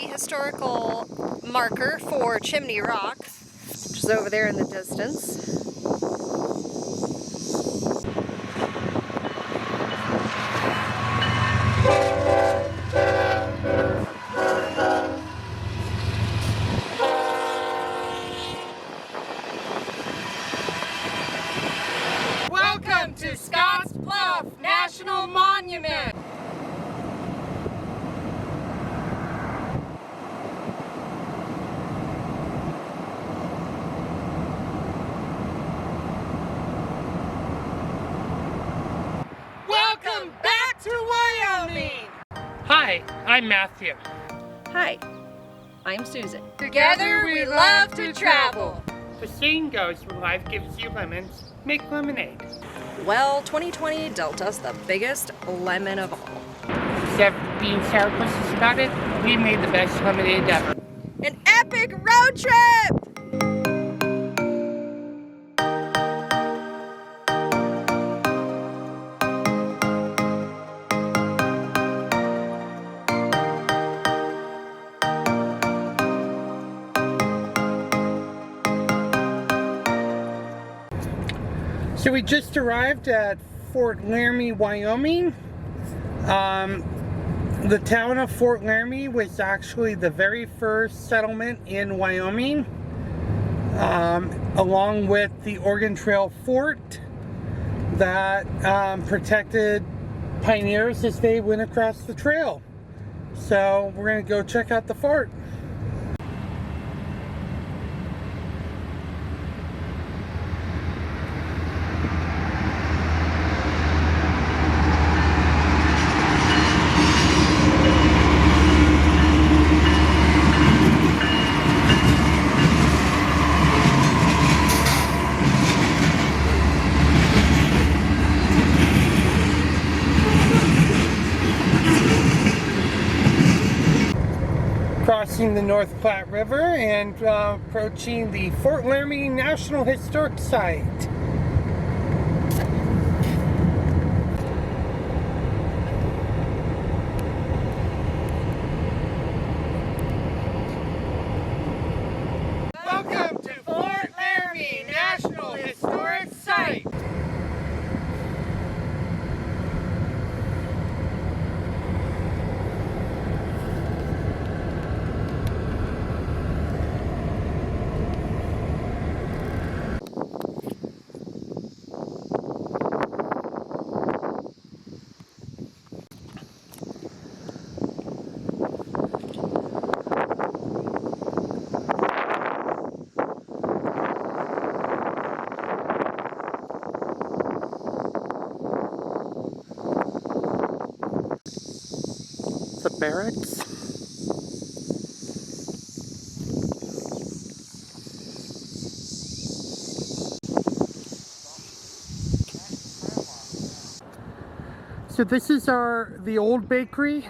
historical marker for Chimney Rock, which is over there in the distance. Welcome to Scotts Bluff National Monument! Welcome back to Wyoming! Hi, I'm Matthew. Hi, I'm Susan. Together we love to travel! The saying goes, when life gives you lemons, make lemonade. Well, 2020 dealt us the biggest lemon of all. Except being sourpusses about it, we made the best lemonade ever. An epic road trip! So we just arrived at Fort Laramie, Wyoming. The town of Fort Laramie was actually the very first settlement in Wyoming, along with the Oregon Trail Fort that protected pioneers as they went across the trail. So we're going to go check out the fort. Crossing the North Platte River and approaching the Fort Laramie National Historic Site. Welcome to Fort Laramie National Historic Site! The barracks. So this is the old bakery.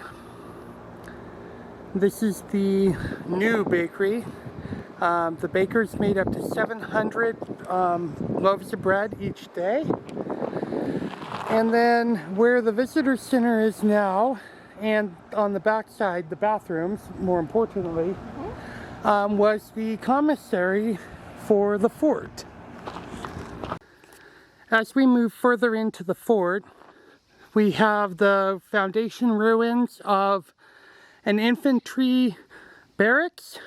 This is the new bakery. The bakers made up to 700 loaves of bread each day. And then where the visitor center is now, and on the back side, the bathrooms, more importantly, was the commissary for the fort. As we move further into the fort, we have the foundation ruins of an infantry barracks,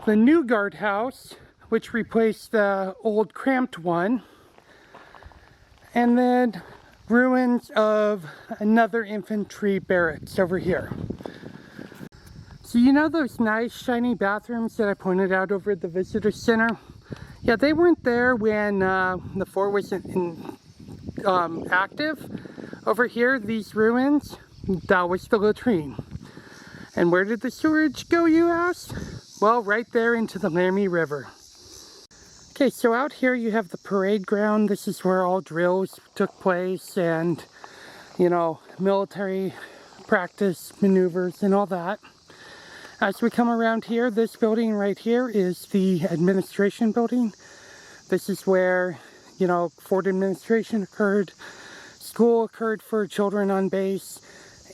the new guardhouse, which replaced the old cramped one, and then ruins of another infantry barracks over here. So you know those nice shiny bathrooms that I pointed out over at the visitor center? Yeah, they weren't there when the fort was active. Over here, these ruins, that was the latrine. And where did the sewage go, you ask? Well, right there into the Laramie River. Okay, so out here you have the parade ground. This is where all drills took place and, you know, military practice maneuvers and all that. As we come around here, this building right here is the administration building. This is where, you know, fort administration occurred, school occurred for children on base,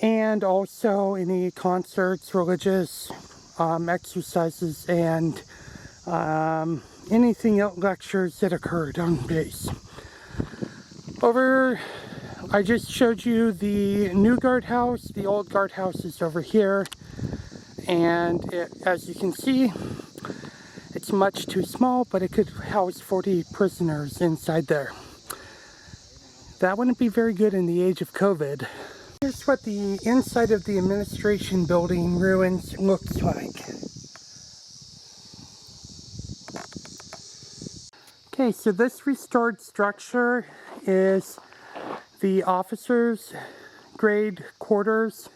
and also any concerts, religious exercises, and anything else, lectures that occurred on base. I just showed you the new guardhouse. The old guardhouse is over here, and as you can see, it's much too small, but it could house 40 prisoners inside there. That wouldn't be very good in the age of COVID. Here's what the inside of the administration building ruins looks like. Okay, so this restored structure is the officers' grade quarters.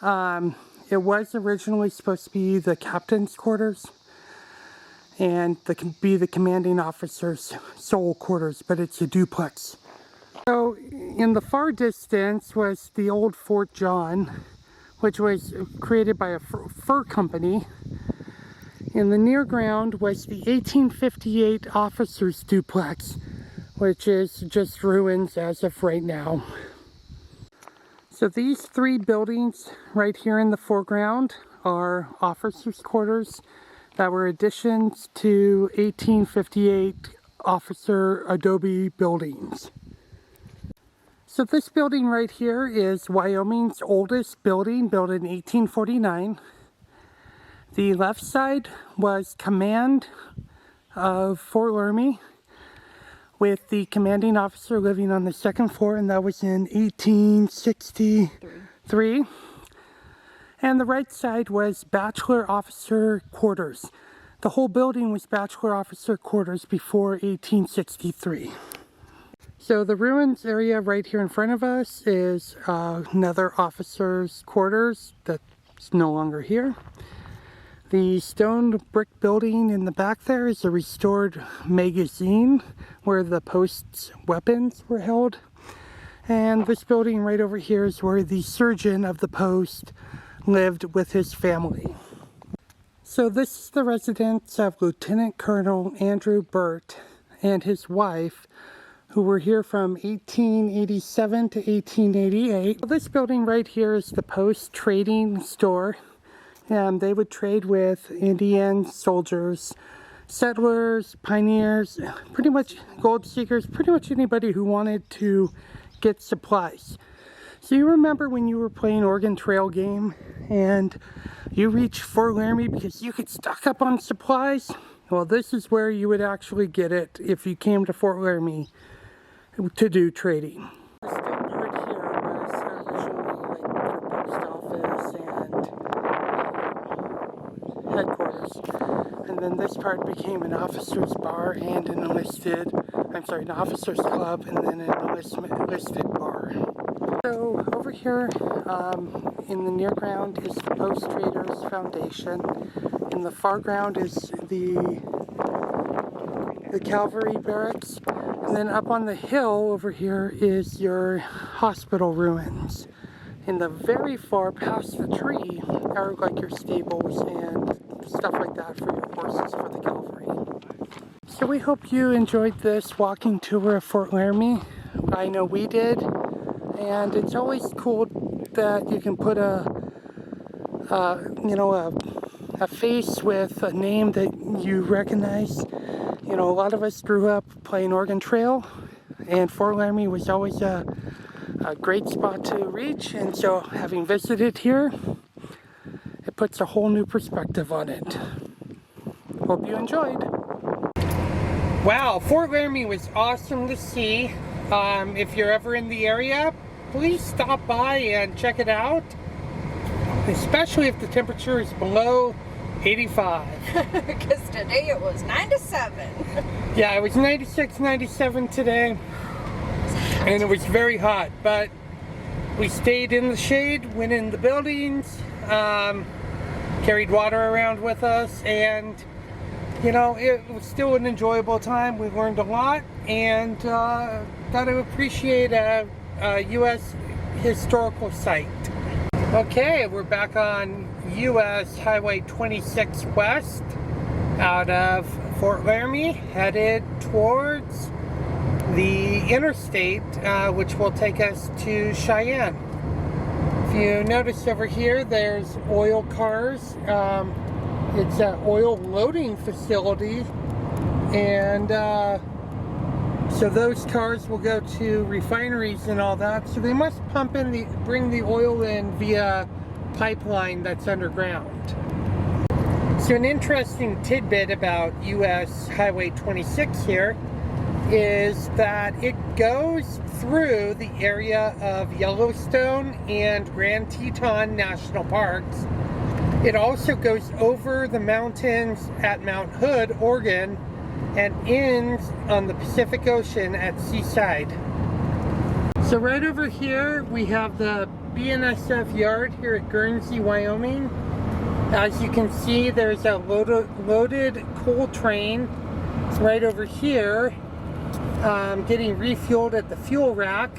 It was originally supposed to be the captain's quarters and be the commanding officer's sole quarters, but it's a duplex. So in the far distance was the old Fort John, which was created by a fur company. In the near ground was the 1858 officers' duplex, which is just ruins as of right now. So these three buildings right here in the foreground are officers' quarters that were additions to 1858 officer adobe buildings. So this building right here is Wyoming's oldest building, built in 1849. The left side was command of Fort Laramie, with the commanding officer living on the second floor, and that was in 1863. And the right side was bachelor officer quarters. The whole building was bachelor officer quarters before 1863. So the ruins area right here in front of us is another officer's quarters that's no longer here. The stone brick building in the back there is a restored magazine where the post's weapons were held. And this building right over here is where the surgeon of the post lived with his family. So this is the residence of Lieutenant Colonel Andrew Burt and his wife, who were here from 1887 to 1888. This building right here is the post trading store. They would trade with Indians, soldiers, settlers, pioneers, pretty much gold seekers, pretty much anybody who wanted to get supplies. So you remember when you were playing Oregon Trail game and you reached Fort Laramie because you could stock up on supplies? Well, this is where you would actually get it if you came to Fort Laramie to do trading. This thing right here was originally like the post office and headquarters. And then this part became an officer's bar and an officer's club, and then an enlisted bar. So over here in the near ground is the Post Traders Foundation. In the far ground is the cavalry barracks. And then up on the hill over here is your hospital ruins. In the very far past the tree are like your stables and stuff like that for your horses for the cavalry. So we hope you enjoyed this walking tour of Fort Laramie. I know we did. And it's always cool that you can put a face with a name that you recognize. You know, a lot of us grew up playing Oregon Trail, and Fort Laramie was always a great spot to reach. And so having visited here, it puts a whole new perspective on it. Hope you enjoyed. Wow, Fort Laramie was awesome to see. If you're ever in the area, please stop by and check it out, especially if the temperature is below 85. Because today it was 97. Yeah, it was 96, 97 today, and it was very hot, but we stayed in the shade, went in the buildings, carried water around with us, and you know, it was still an enjoyable time. We learned a lot, and got to appreciate a U.S. historical site. Okay, we're back on U.S. Highway 26 West out of Fort Laramie, headed towards the interstate, which will take us to Cheyenne. If you notice over here, there's oil cars. It's an oil loading facility, and so those cars will go to refineries and all that. So they must bring the oil in via pipeline that's underground. So an interesting tidbit about US Highway 26 here is that it goes through the area of Yellowstone and Grand Teton National Parks. It also goes over the mountains at Mount Hood, Oregon, and ends on the Pacific Ocean at Seaside. So right over here we have the BNSF yard here at Guernsey, Wyoming. As you can see, there's a loaded coal train. It's right over here, getting refueled at the fuel rack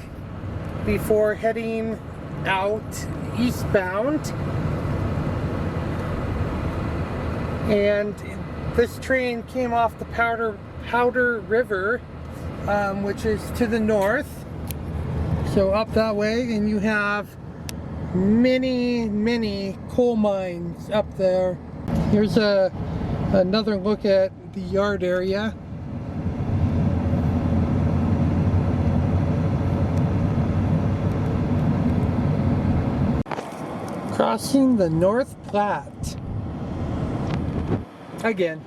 before heading out eastbound. And this train came off the Powder River, which is to the north. So up that way, and you have many coal mines up there. Here's another look at the yard area. Crossing the North Platte. Again.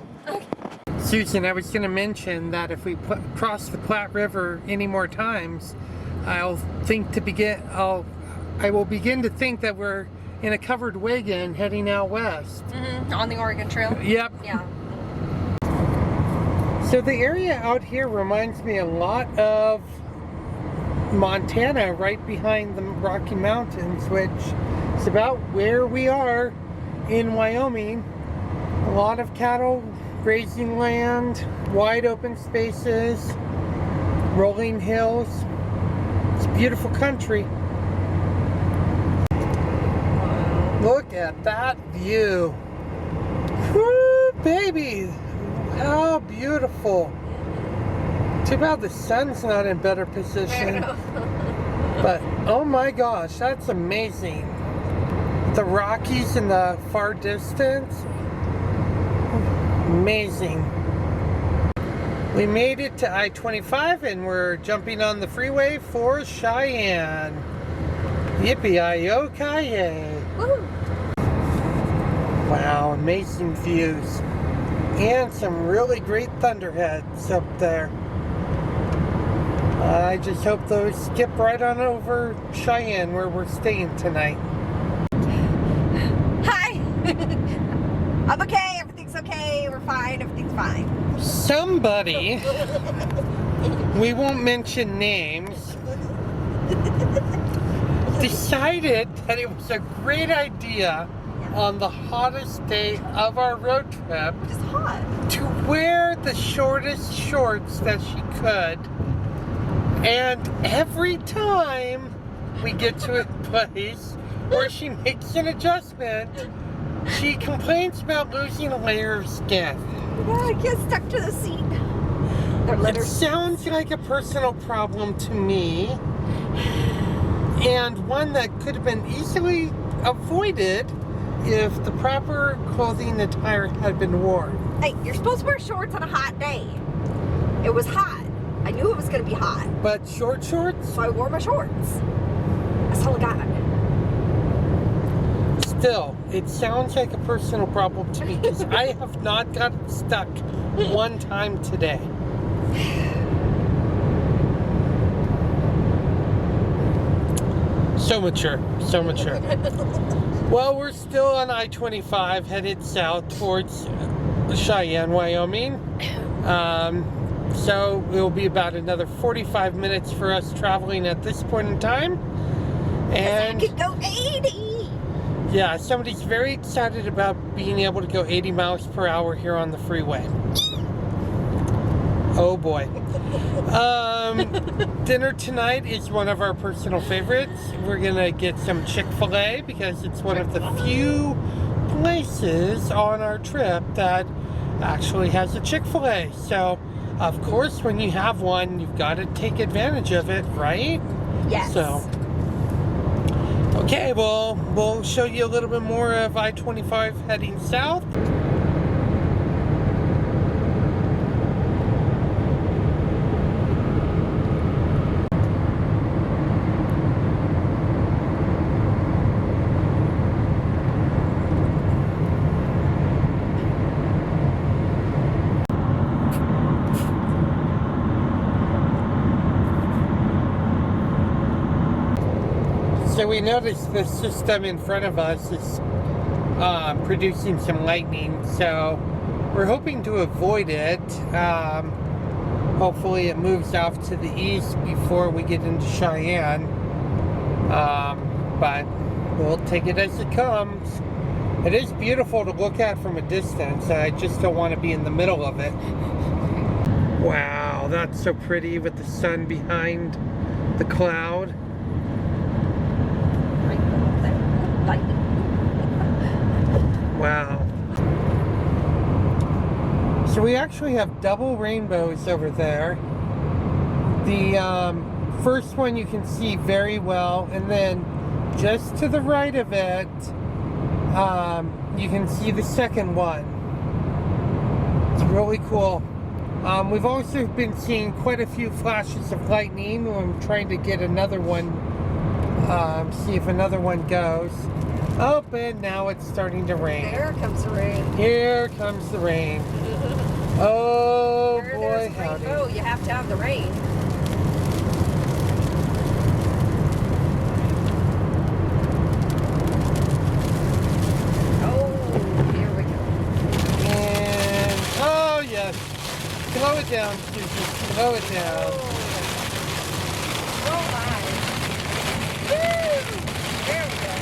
Susan, I was going to mention that if we cross the Platte River any more times, I will begin to think that we're in a covered wagon heading out west. On the Oregon Trail? Yep. Yeah. So the area out here reminds me a lot of Montana, right behind the Rocky Mountains, which is about where we are in Wyoming. A lot of cattle grazing land, wide open spaces, rolling hills. It's a beautiful country. Look at that view. Woo, baby! How beautiful. Too bad the sun's not in better position. But oh my gosh, that's amazing. The Rockies in the far distance. Amazing. We made it to I25 and we're jumping on the freeway for Cheyenne. Yippee-yi-yo-ki-yay. Wow, amazing views. And some really great thunderheads up there. I just hope those skip right on over Cheyenne where we're staying tonight. Hi! I'm okay, everything's okay, we're fine, everything's fine. Somebody, we won't mention names, decided that it was a great idea on the hottest day of our road trip It's hot. to wear the shortest shorts that she could. And every time we get to a place where she makes an adjustment, she complains about losing a layer of skin. Yeah, I get stuck to the seat. It sounds like a personal problem to me, and one that could have been easily avoided if the proper clothing attire had been worn. Hey, you're supposed to wear shorts on a hot day. It was hot. I knew it was going to be hot. But short shorts? So I wore my shorts. That's all I got. Still, it sounds like a personal problem to me because I have not gotten stuck one time today. So mature, so mature. Well, we're still on I-25 headed south towards Cheyenne, Wyoming. So it will be about another 45 minutes for us traveling at this point in time. And I could go 80. yeah, somebody's very excited about being able to go 80 miles per hour here on the freeway. Oh boy. Dinner tonight is one of our personal favorites. We're gonna get some Chick-fil-A because it's one of the few places on our trip that actually has a Chick-fil-A. So, of course, when you have one, you've got to take advantage of it, right? Yes. So, Okay, well, we'll show you a little bit more of I-25 heading south. So we noticed the system in front of us is producing some lightning, so we're hoping to avoid it. Hopefully it moves off to the east before we get into Cheyenne, but we'll take it as it comes. It is beautiful to look at from a distance. I just don't want to be in the middle of it. Wow, that's so pretty with the sun behind the cloud. Wow. So we actually have double rainbows over there. The first one you can see very well, and then just to the right of it, you can see the second one. It's really cool. We've also been seeing quite a few flashes of lightning. I'm trying to get another one, see if another one goes. Oh, and now it's starting to rain. There comes the rain. Here comes the rain. Oh boy, howdy. Oh, you have to have the rain. Oh, here we go. And, oh yes. Slow it down, Susie. Slow it down. Oh my. Woo! There we go.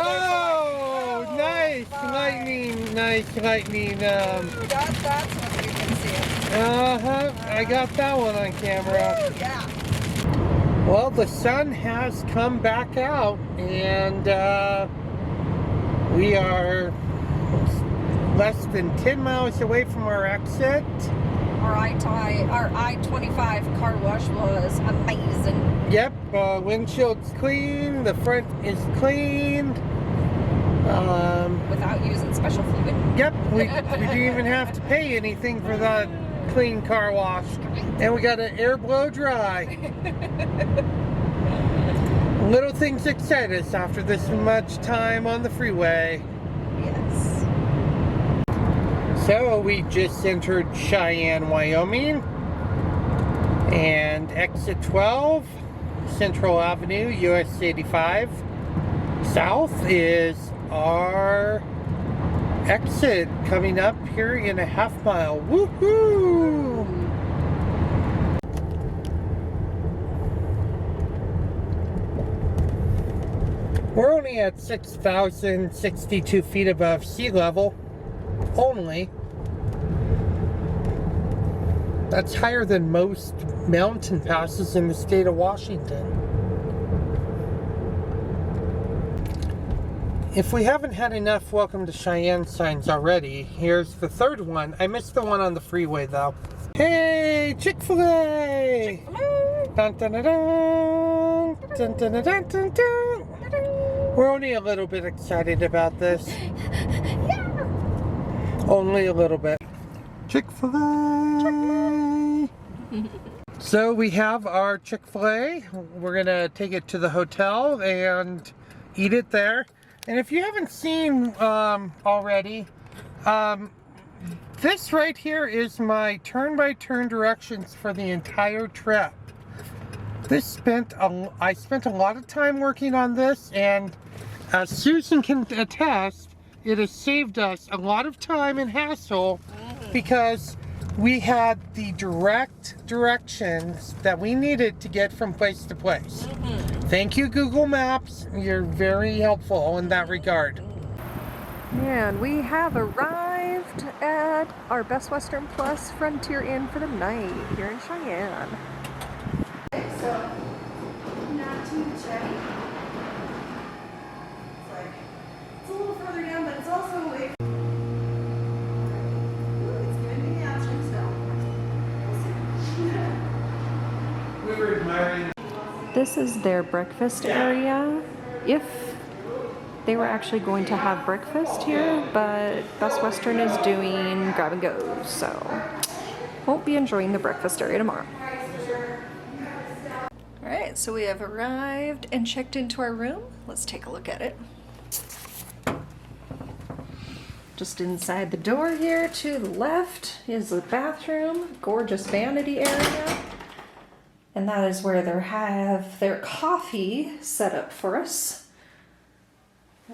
Oh, nice lightning, nice lightning. That's what you can see. I got that one on camera. Woo, yeah. Well, the sun has come back out, and we are less than 10 miles away from our exit. Our I-25 car wash was amazing. Yep, windshield's clean, the front is clean. Without using special fluid. Yep, we didn't even have to pay anything for that clean car wash. And we got an air blow dry. Little things excite us after this much time on the freeway. Yes. So we just entered Cheyenne, Wyoming, and exit 12, Central Avenue, US 85 South is our exit coming up here in a half mile. Woohoo! We're only at 6,062 feet above sea level. Only. That's higher than most mountain passes in the state of Washington. If we haven't had enough welcome to Cheyenne signs already, here's the third one. I missed the one on the freeway though. Hey, Chick-fil-A! Chick-fil-A! Dun, dun, dun, dun. Dun, dun, dun, dun, dun, dun. We're only a little bit excited about this. Yeah. Only a little bit. Chick-fil-A! So we have our Chick-fil-A. We're gonna take it to the hotel and eat it there. And if you haven't seen already, this right here is my turn-by-turn directions for the entire trip. I spent a lot of time working on this, and as Susan can attest, it has saved us a lot of time and hassle because we had the direct directions that we needed to get from place to place. Thank you, Google Maps. You're very helpful in that regard. And we have arrived at our Best Western Plus Frontier Inn for the night here in Cheyenne. So, not too chatty. It's a little further down, but it's also away. It's giving me the options now. We were admiring. This is their breakfast area. if they were actually going to have breakfast here, but Best Western is doing grab and go, so won't be enjoying the breakfast area tomorrow. Alright, so we have arrived and checked into our room. Let's take a look at it. Just inside the door here to the left is the bathroom, gorgeous vanity area. And that is where they have their coffee set up for us.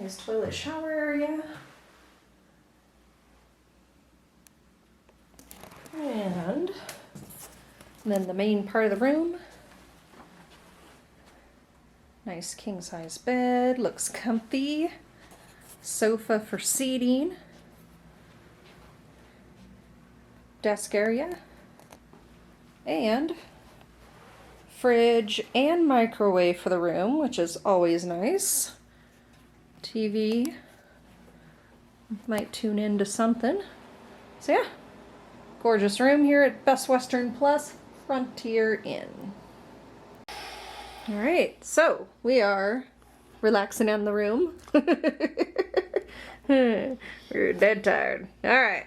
Nice toilet shower area. And then the main part of the room. Nice king size bed, looks comfy. Sofa for seating. Desk area. And fridge and microwave for the room, which is always nice. TV. Might tune into something. So yeah, gorgeous room here at Best Western Plus Frontier Inn. Alright, so we are relaxing in the room. We're dead tired. Alright,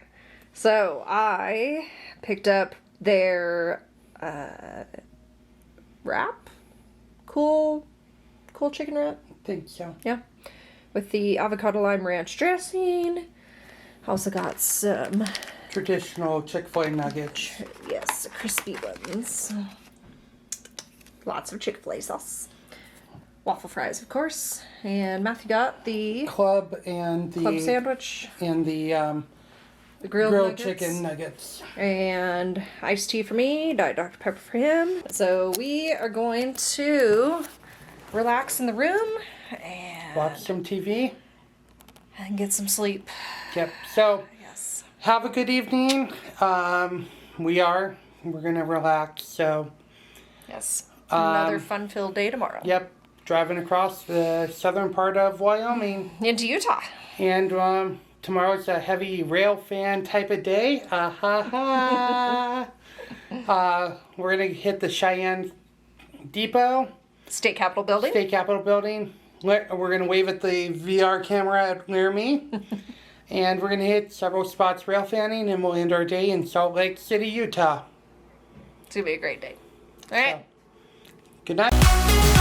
so I picked up their wrap? Cool chicken wrap? I think so. Yeah. With the avocado lime ranch dressing. Also got some Traditional Chick-fil-A nuggets. yes, crispy ones. Lots of Chick-fil-A sauce. Waffle fries, of course. And Matthew got the Club and the club sandwich. and the Grilled nuggets. chicken nuggets. And iced tea for me, Diet Dr. Pepper for him. So we are going to relax in the room and Watch some TV. get some sleep. Yep. So Yes. have a good evening. We're gonna relax. So Yes. Another fun-filled day tomorrow. yep, driving across the southern part of Wyoming, Into Utah. and tomorrow's a heavy rail fan type of day. We're gonna hit the Cheyenne Depot, State Capitol Building. State Capitol Building. We're gonna wave at the VR camera at Laramie, and we're gonna hit several spots rail fanning, and we'll end our day in Salt Lake City, Utah. It's gonna be a great day. All right. Good night.